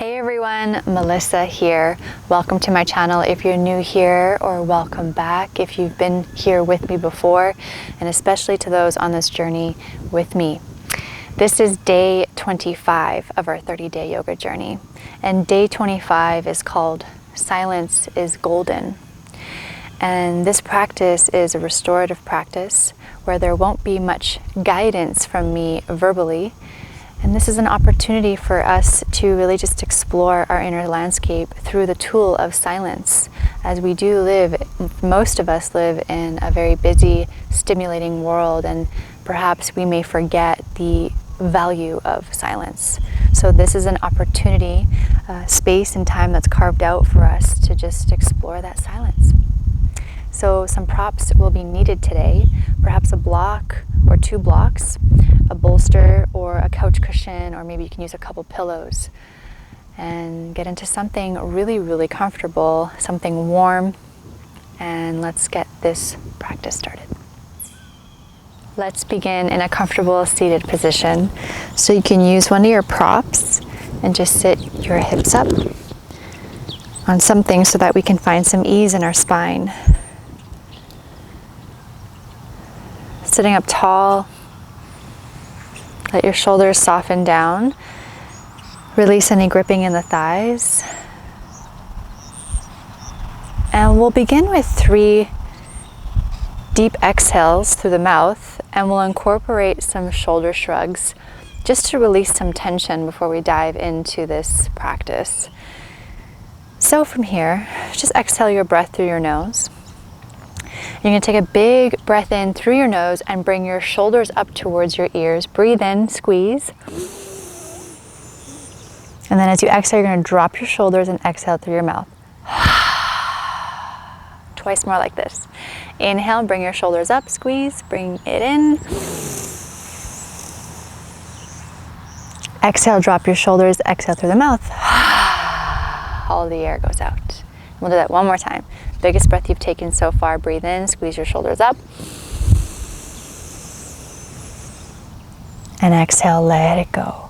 Hey everyone, Melissa here. Welcome to my channel if you're new here, or welcome back if you've been here with me before, and especially to those on this journey with me. This is day 25 of our 30-day yoga journey, and day 25 is called Silence is Golden. And this practice is a restorative practice where there won't be much guidance from me verbally. And this is an opportunity for us to really just explore our inner landscape through the tool of silence, as we do live, most of us live in a very busy, stimulating world, and perhaps we may forget the value of silence. So this is an opportunity, space and time that's carved out for us to just explore that silence. So some props will be needed today, perhaps a block or two blocks, a bolster or a couch cushion, or maybe you can use a couple pillows, and get into something really, really comfortable, something warm, and let's get this practice started. Let's begin in a comfortable seated position. So you can use one of your props and just sit your hips up on something so that we can find some ease in our spine. Sitting up tall, let your shoulders soften down. Release any gripping in the thighs. And we'll begin with 3 deep exhales through the mouth, and we'll incorporate some shoulder shrugs just to release some tension before we dive into this practice. So from here, just exhale your breath through your nose. You're going to take a big breath in through your nose and bring your shoulders up towards your ears. Breathe in, squeeze. And then as you exhale, you're going to drop your shoulders and exhale through your mouth. Twice more like this. Inhale, bring your shoulders up, squeeze, bring it in. Exhale, drop your shoulders, exhale through the mouth. All the air goes out. We'll do that one more time. Biggest breath you've taken so far. Breathe in, squeeze your shoulders up. And exhale, let it go.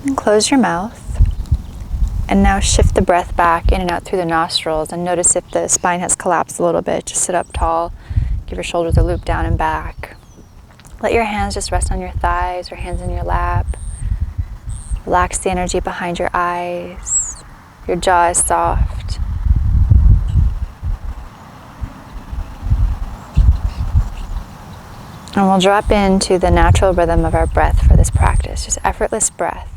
And close your mouth. And now shift the breath back in and out through the nostrils, and notice if the spine has collapsed a little bit. Just sit up tall. Give your shoulders a loop down and back. Let your hands just rest on your thighs or hands in your lap. Relax the energy behind your eyes. Your jaw is soft. And we'll drop into the natural rhythm of our breath for this practice, just effortless breath.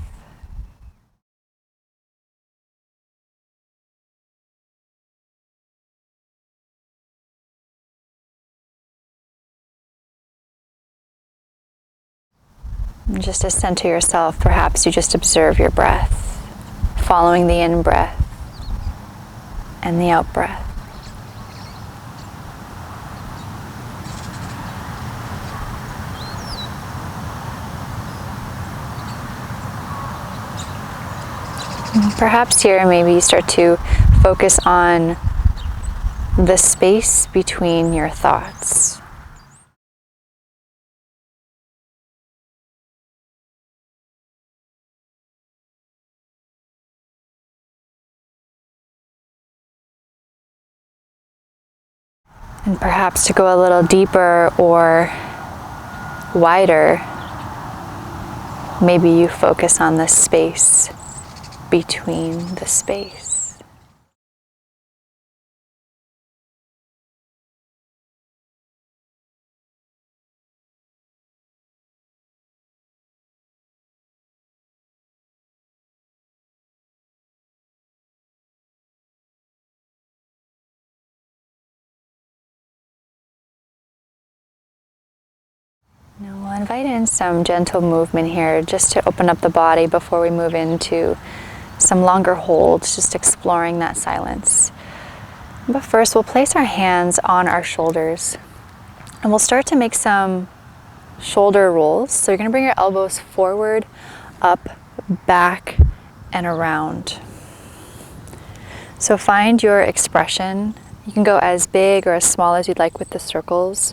And just to center yourself, perhaps you just observe your breath, following the in-breath and the out-breath. Perhaps here, maybe you start to focus on the space between your thoughts. And perhaps to go a little deeper or wider, maybe you focus on the space between the space. Now we'll invite in some gentle movement here just to open up the body before we move into some longer holds, just exploring that silence. But first we'll place our hands on our shoulders and we'll start to make some shoulder rolls. So you're going to bring your elbows forward, up, back, and around. So find your expression. You can go as big or as small as you'd like with the circles,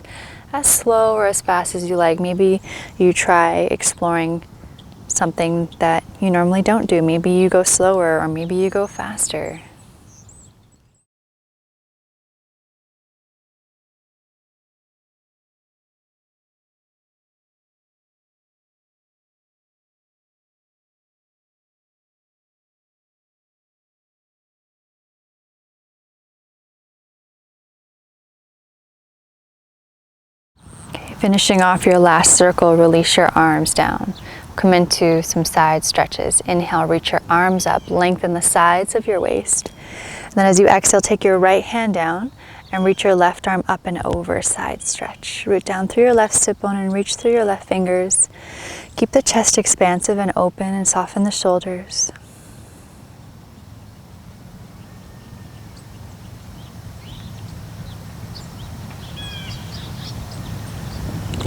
as slow or as fast as you like. Maybe you try exploring something that you normally don't do. Maybe you go slower or maybe you go faster. Okay, finishing off your last circle, release your arms down. Come into some side stretches. Inhale, reach your arms up, lengthen the sides of your waist. And then as you exhale, take your right hand down and reach your left arm up and over, side stretch. Root down through your left sit bone and reach through your left fingers. Keep the chest expansive and open and soften the shoulders.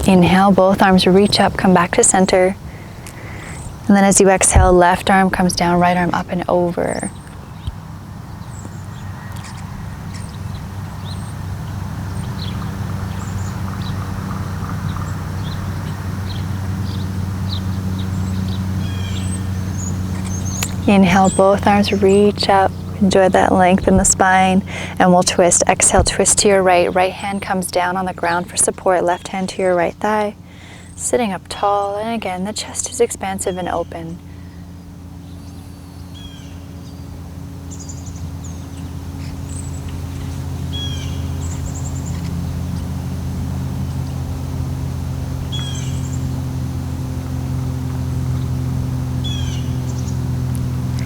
Inhale, both arms reach up, come back to center. And then as you exhale, left arm comes down, right arm up and over. Inhale, both arms reach up. Enjoy that length in the spine. And we'll twist. Exhale, twist to your right. Right hand comes down on the ground for support. Left hand to your right thigh. Sitting up tall. And again, the chest is expansive and open.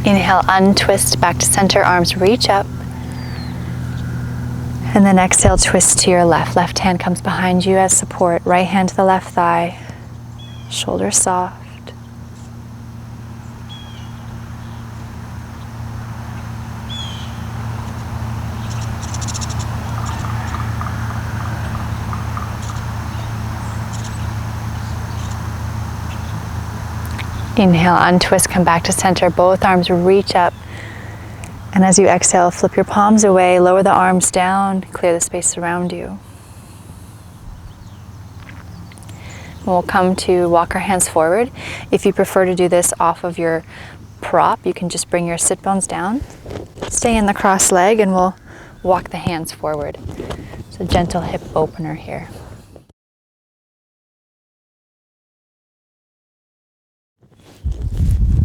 Inhale, untwist back to center, arms reach up. And then exhale, twist to your left. Left hand comes behind you as support. Right hand to the left thigh. Shoulders soft. Inhale, untwist, come back to center. Both arms reach up. And as you exhale, flip your palms away, lower the arms down, clear the space around you. We'll come to walk our hands forward. If you prefer to do this off of your prop, you can just bring your sit bones down. Stay in the cross leg and we'll walk the hands forward. So gentle hip opener here.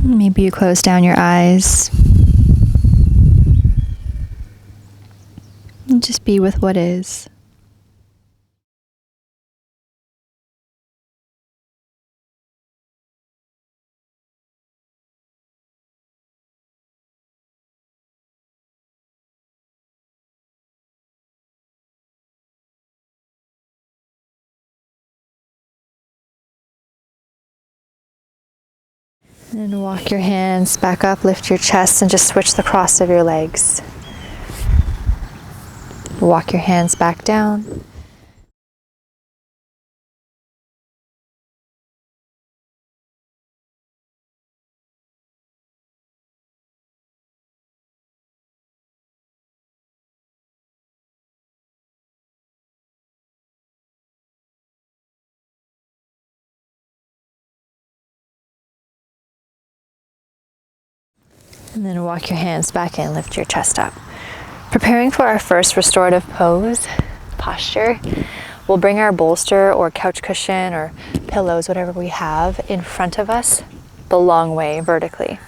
Maybe you close down your eyes. And just be with what is. And walk your hands back up, lift your chest, and just switch the cross of your legs. Walk your hands back down. And then walk your hands back in, lift your chest up. Preparing for our first restorative pose, posture, we'll bring our bolster or couch cushion or pillows, whatever we have, in front of us the long way, vertically.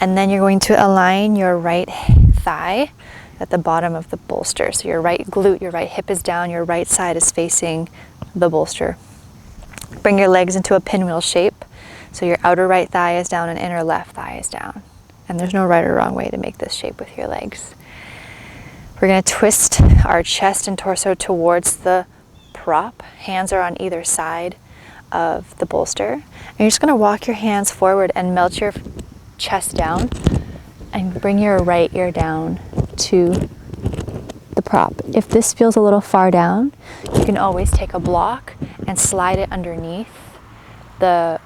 And then you're going to align your right thigh at the bottom of the bolster. So your right glute, your right hip is down, your right side is facing the bolster. Bring your legs into a pinwheel shape. So your outer right thigh is down and inner left thigh is down. And there's no right or wrong way to make this shape with your legs. We're going to twist our chest and torso towards the prop. Hands are on either side of the bolster. And you're just going to walk your hands forward and melt your chest down and bring your right ear down to the prop. If this feels a little far down, you can always take a block and slide it underneath the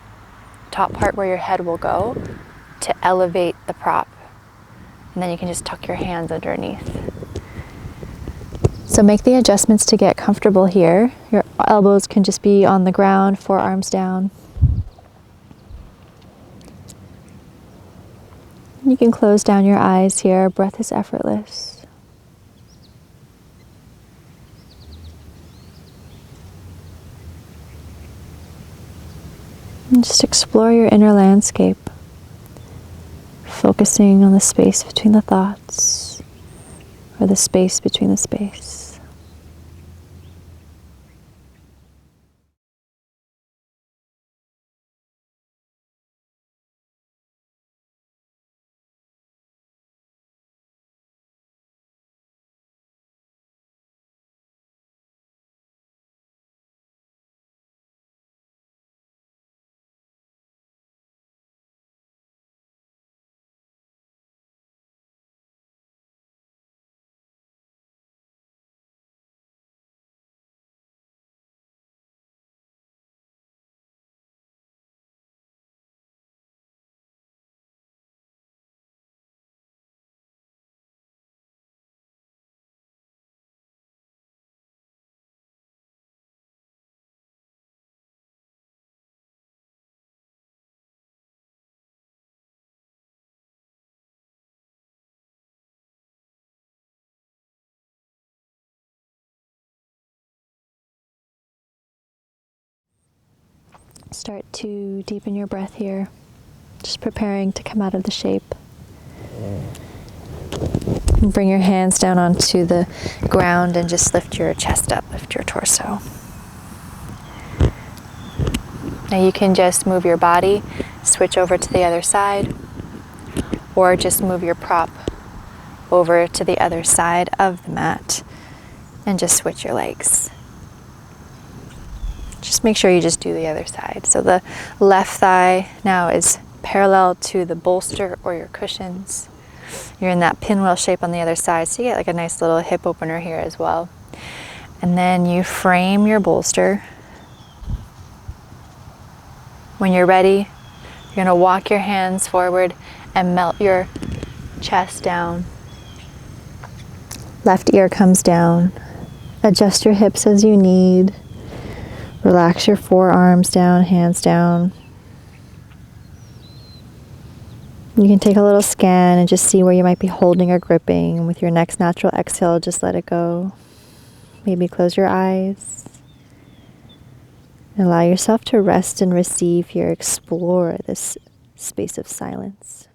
top part where your head will go to elevate the prop. And then you can just tuck your hands underneath. So make the adjustments to get comfortable here. Your elbows can just be on the ground, forearms down. You can close down your eyes here. Our breath is effortless. And just explore your inner landscape, focusing on the space between the thoughts, or the space between the space. Start to deepen your breath here, just preparing to come out of the shape. And bring your hands down onto the ground and just lift your chest up, lift your torso. Now you can just move your body, switch over to the other side, or just move your prop over to the other side of the mat and just switch your legs. Just make sure you just do the other side. So the left thigh now is parallel to the bolster or your cushions. You're in that pinwheel shape on the other side, so you get like a nice little hip opener here as well. And then you frame your bolster. When you're ready, you're going to walk your hands forward and melt your chest down. Left ear comes down. Adjust your hips as you need. Relax your forearms down, hands down. You can take a little scan and just see where you might be holding or gripping. And with your next natural exhale, just let it go. Maybe close your eyes. And allow yourself to rest and receive here. Explore this space of silence.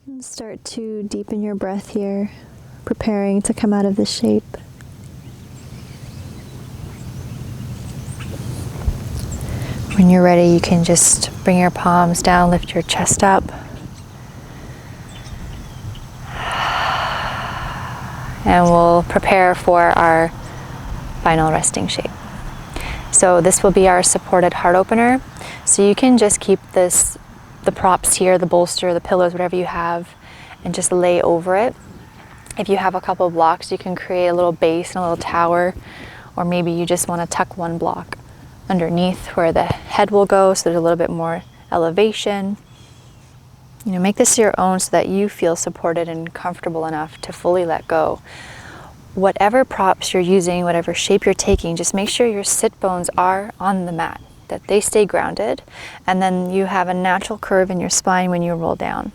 And start to deepen your breath here, preparing to come out of the shape. When you're ready, you can just bring your palms down, lift your chest up. And we'll prepare for our final resting shape. So this will be our supported heart opener. So you can just keep this, the props here, the bolster, the pillows, whatever you have, and just lay over it. If you have a couple of blocks, you can create a little base and a little tower, or maybe you just want to tuck one block underneath where the head will go, so there's a little bit more elevation. You know, make this your own so that you feel supported and comfortable enough to fully let go. Whatever props you're using, whatever shape you're taking, just make sure your sit bones are on the mat, that they stay grounded, and then you have a natural curve in your spine when you roll down.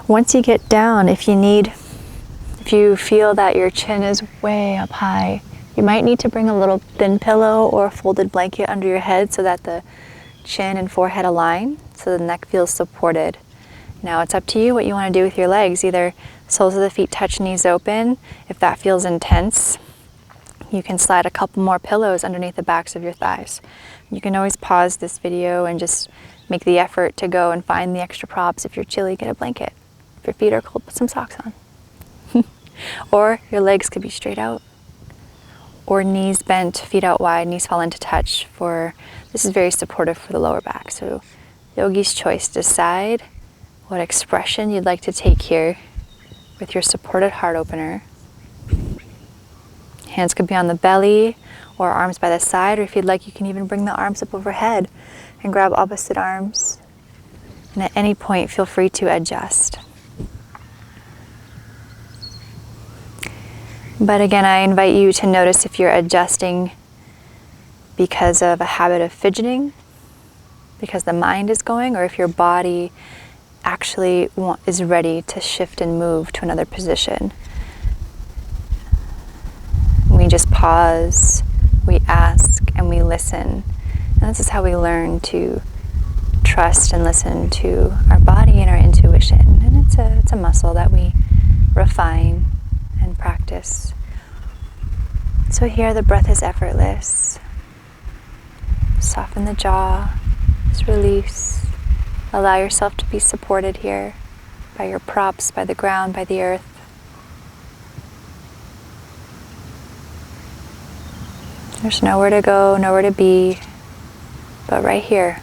Once you get down, if you feel that your chin is way up high, you might need to bring a little thin pillow or a folded blanket under your head so that the chin and forehead align, so the neck feels supported. Now it's up to you what you want to do with your legs. Either soles of the feet touch, knees open. If that feels intense, you can slide a couple more pillows underneath the backs of your thighs. You can always pause this video and just make the effort to go and find the extra props. If you're chilly, get a blanket. If your feet are cold, put some socks on. Or your legs could be straight out, or knees bent, feet out wide, knees fall into touch. This is very supportive for the lower back. So yogi's choice, decide what expression you'd like to take here with your supported heart opener. Hands could be on the belly or arms by the side, or if you'd like, you can even bring the arms up overhead and grab opposite arms. And at any point, feel free to adjust. But again, I invite you to notice if you're adjusting because of a habit of fidgeting, because the mind is going, or if your body actually is ready to shift and move to another position. We just pause, we ask, and we listen. And this is how we learn to trust and listen to our body and our intuition. And it's a muscle that we refine and practice. So here the breath is effortless. Soften the jaw, just release. Allow yourself to be supported here by your props, by the ground, by the earth. There's nowhere to go, nowhere to be, but right here.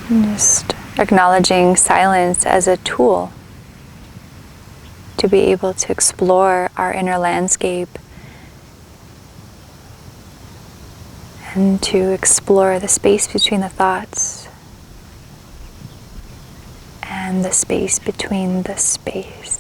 And just acknowledging silence as a tool to be able to explore our inner landscape and to explore the space between the thoughts and the space between the space.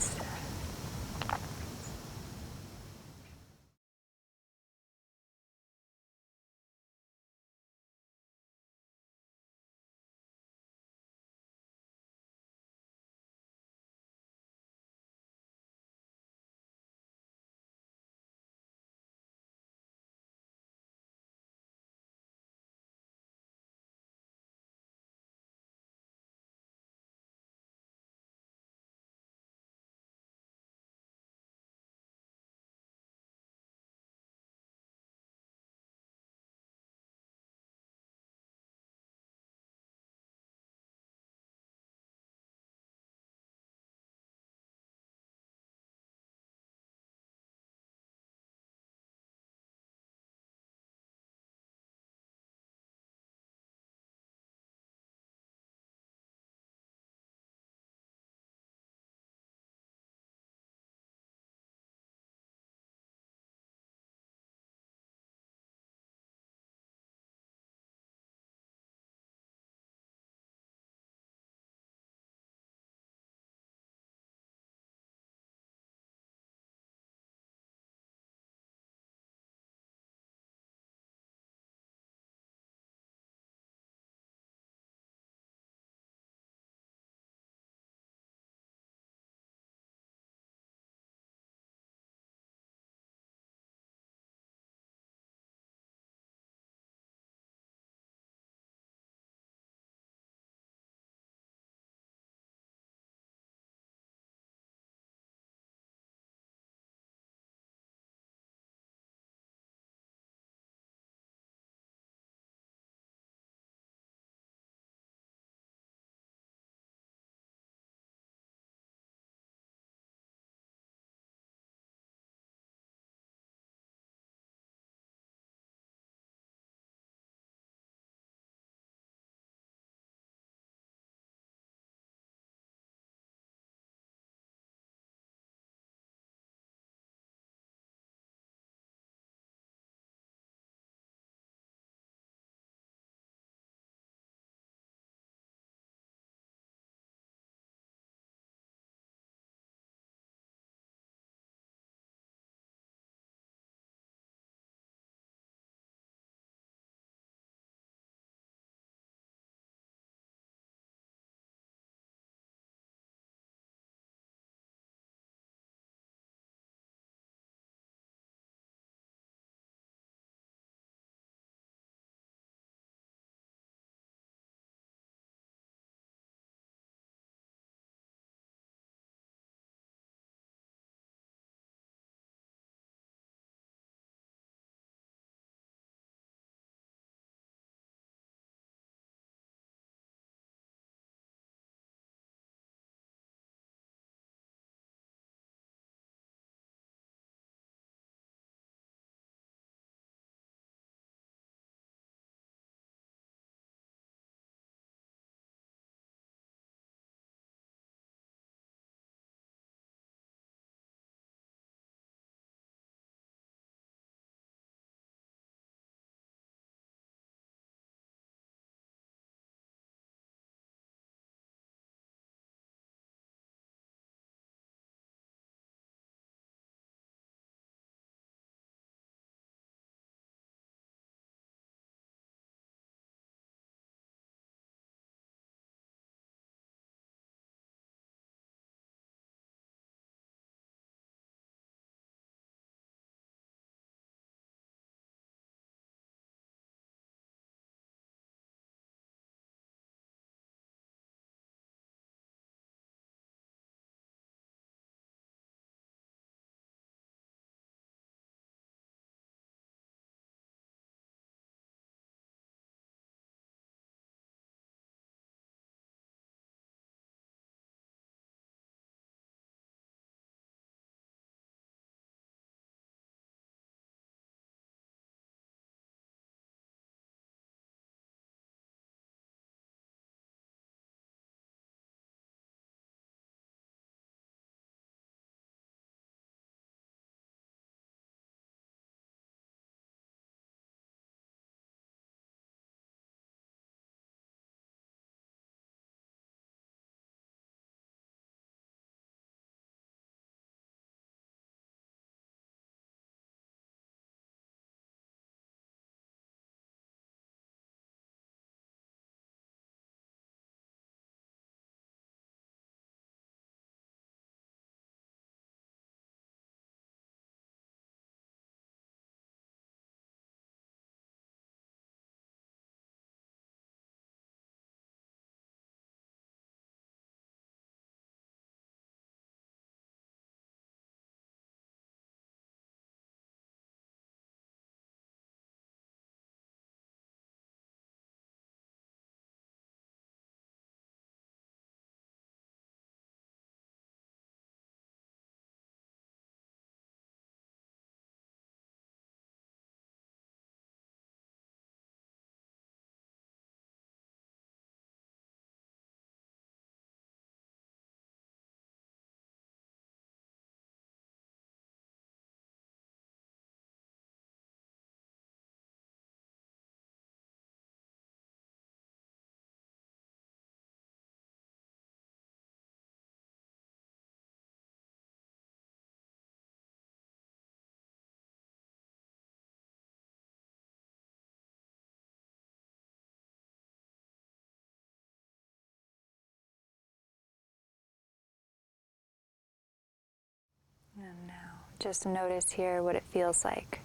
And now just notice here what it feels like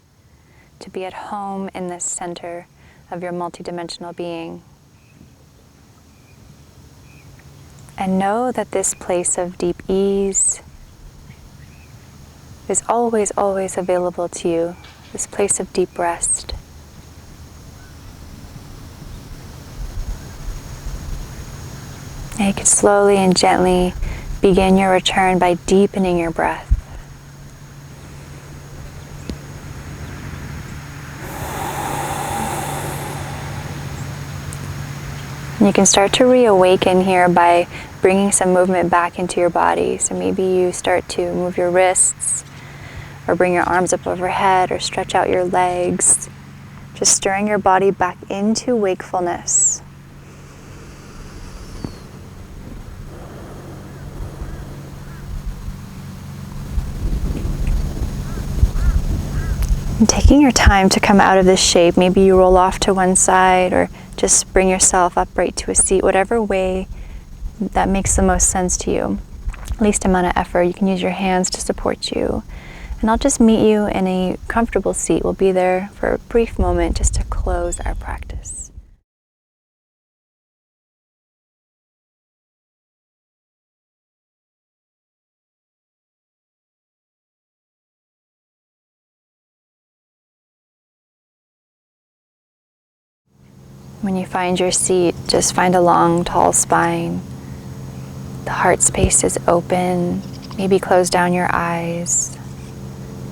to be at home in this center of your multidimensional being. And know that this place of deep ease is always, always available to you, this place of deep rest. And you can slowly and gently begin your return by deepening your breath. And you can start to reawaken here by bringing some movement back into your body. So maybe you start to move your wrists, or bring your arms up overhead, or stretch out your legs. Just stirring your body back into wakefulness. And taking your time to come out of this shape, maybe you roll off to one side, or just bring yourself upright to a seat, whatever way that makes the most sense to you. Least amount of effort. You can use your hands to support you. And I'll just meet you in a comfortable seat. We'll be there for a brief moment just to close our practice. When you find your seat, just find a long, tall spine. The heart space is open. Maybe close down your eyes.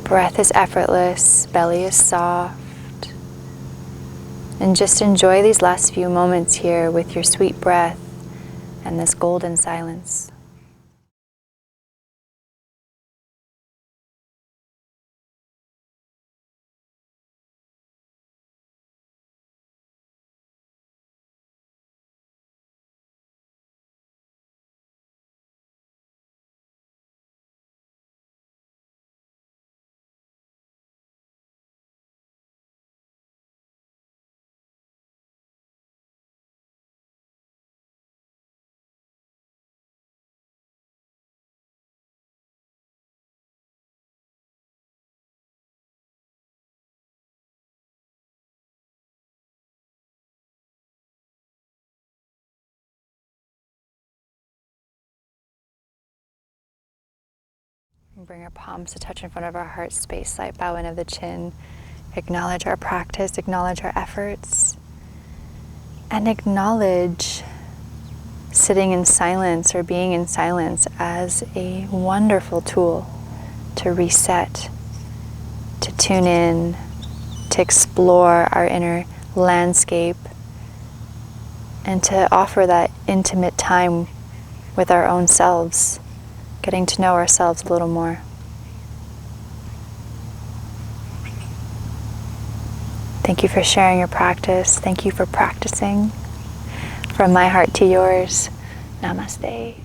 Breath is effortless, belly is soft. And just enjoy these last few moments here with your sweet breath and this golden silence. Bring our palms to touch in front of our heart space, slight bow in of the chin. Acknowledge our practice, acknowledge our efforts, and acknowledge sitting in silence or being in silence as a wonderful tool to reset, to tune in, to explore our inner landscape, and to offer that intimate time with our own selves, getting to know ourselves a little more. Thank you for sharing your practice. Thank you for practicing. From my heart to yours, namaste.